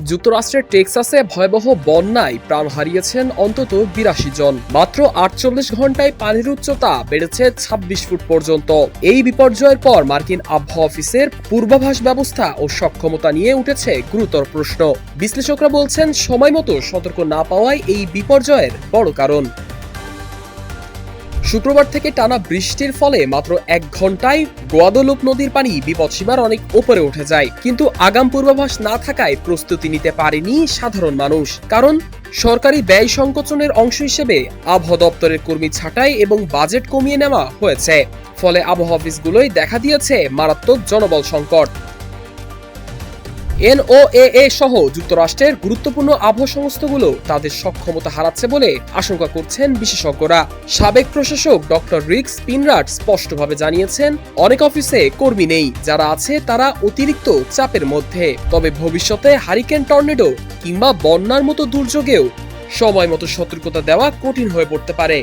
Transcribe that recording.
যুক্তরাষ্ট্রের টেক্সাসে ভয়াবহ বন্যায় প্রাণ হারিয়েছেন অন্তত ৮২ জন। মাত্র ৪৮ ঘন্টায় পানির উচ্চতা বেড়েছে ২৬ ফুট পর্যন্ত। এই বিপর্যয়ের পর মার্কিন আবহাওয়া অফিসের পূর্বাভাস ব্যবস্থা ও সক্ষমতা নিয়ে উঠেছে গুরুতর প্রশ্ন। বিশ্লেষকরা বলছেন, সময়মতো সতর্ক না পাওয়াই এই বিপর্যয়ের বড় কারণ। শুক্রবার থেকে টানা বৃষ্টির ফলে মাত্র ১ ঘন্টায় গোয়াদলুপ নদীর পানি বিপদসীমার অনেক উপরে উঠে যায়। কিন্তু আগাম পূর্বাভাস না থাকায় প্রস্তুতি নিতে পারেনি সাধারণ মানুষ। কারণ সরকারি ব্যয় সংকোচনের অংশ হিসেবে আবহাওয়া দপ্তরের কর্মী ছাঁটাই এবং বাজেট কমিয়ে নেওয়া হয়েছে। ফলে আবহাওয়া অফিসগুলোই দেখা দিয়েছে মারাত্মক জনবল সংকট। এনওএএ সহ যুক্তরাষ্ট্রের গুরুত্বপূর্ণ আবহাওয়া সংস্থাগুলো তাদের সক্ষমতা হারাচ্ছে বলে আশঙ্কা করছেন বিশেষজ্ঞরা। সাবেক প্রশাসক ডক্টর রিক স্পিনরাট স্পষ্টভাবে জানিয়েছেন, অনেক অফিসে কর্মী নেই, যারা আছে তারা অতিরিক্ত চাপের মধ্যে। তবে ভবিষ্যতে হারিকেন, টর্নেডো কিংবা বন্যার মতো দুর্যোগেও সময়মতো সতর্কতা দেওয়া কঠিন হয়ে পড়তে পারে।